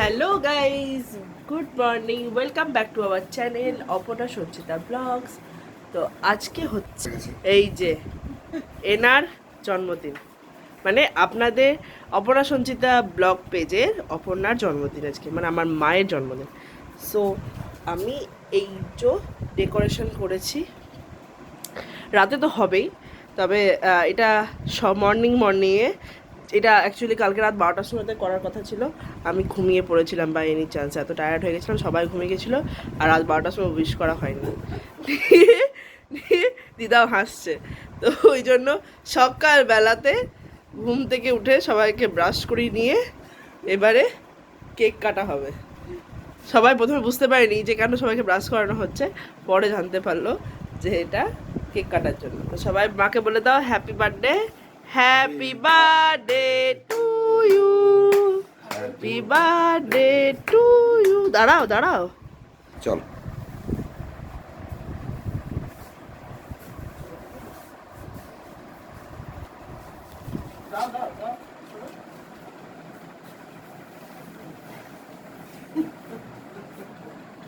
Hello guys, good morning, welcome back to our channel Aparna Sanchita blogs. তো আজকে হচ্ছে এই যে এনার জন্মদিন, মানে আপনাদের অপর্ণা সঞ্চিতা ব্লগ পেজের অপর্ণার জন্মদিন আজকে, মানে আমার মায়ের জন্মদিন। সো আমি এই যে ডেকোরেশন করেছি, রাতে তো হবেই, তবে এটা মর্নিংয়ে, এটা অ্যাকচুয়ালি কালকে রাত 12টার সময়তে করার কথা ছিল। আমি ঘুমিয়ে পড়েছিলাম বাই এনি চান্স, এত টায়ার্ড হয়ে গেছিলাম, সবাই ঘুমিয়ে গেছিলো, আর রাত 12টার সময় উইশ করা হয়নি। দিদাও হাসছে। তো ওই জন্য সকালবেলাতে ঘুম থেকে উঠে সবাইকে ব্রাশ করিয়ে নিয়ে এবারে কেক কাটা হবে। সবাই প্রথমে বুঝতে পারেনি যে কেন সবাইকে ব্রাশ করানো হচ্ছে, পরে জানতে পারলো যে এটা কেক কাটার জন্য। তো সবাই মাকে বলে দাও happy birthday, happy birthday to you, happy birthday to you. দাঁড়াও দাঁড়াও, চল।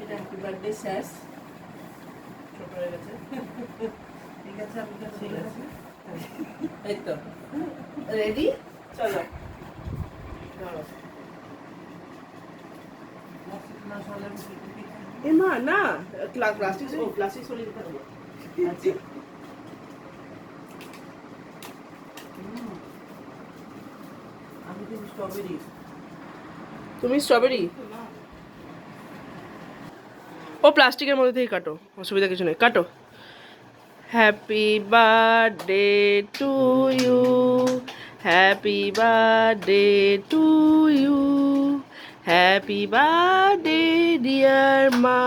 এটা হ্যাপি বার্থডে শেষ, ছোট হয়ে গেছে। ঠিক আছে, আপনি ঠিক আছে, এই তো রেডি, চলো। এ মা না, প্লাস্টিক সরিয়ে দিতে হবে। আচ্ছা, তুমি স্ট্রবেরি, ও প্লাস্টিকের মধ্যে থেকে কাটো, অসুবিধা কিছু নেই, কাটো। Happy birthday to you, happy birthday to you, happy birthday dear ma,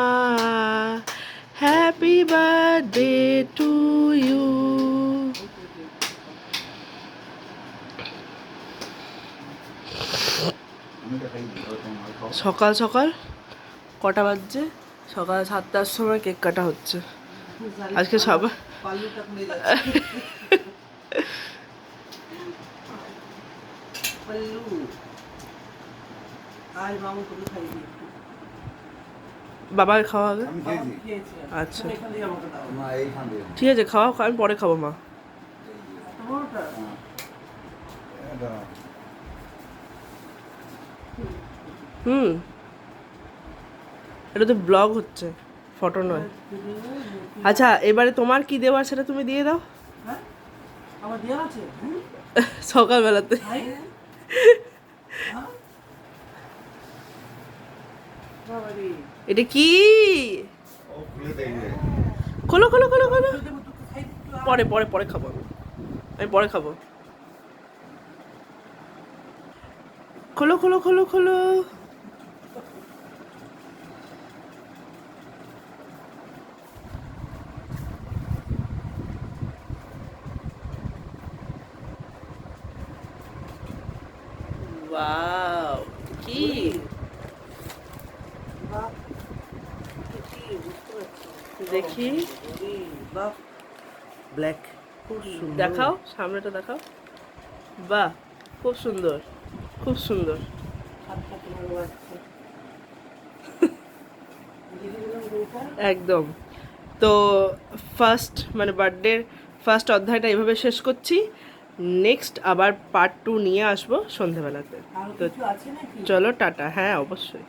happy birthday to you. সকাল সকাল কটা বাজছে? সকাল 7টার সময় কেক কাটা হচ্ছে আজকে সবাই। বাবা খাওয়া আগে? আচ্ছা ঠিক আছে, খাওয়া, আমি পরে খাবো মা। হুম, এটা তো ব্লগ হচ্ছে, ফটো নয়। আচ্ছা, এবারে তোমার কি দেওয়ার সেটা তুমি দিয়ে দাও। সকালবেলাতে এটা কি? খোলো খোলো খোলো খোলো, পরে পরে পরে খাবো, আমি পরে খাবো। খোলো খোলো খোলো খোলো। ওয়াও, কি দেখি, ব্ল্যাক, দেখাও, সামনেটা দেখাও। বাহ, খুব সুন্দর, খুব সুন্দর। একদম। তো ফার্স্ট, মানে বার্থডে ফার্স্ট অধ্যায়টা এভাবে শেষ করছি। নেক্সট আবার পার্ট 2 নিয়ে আসবো সন্ধেবেলাতে। তো চলো টাটা। হ্যাঁ অবশ্যই।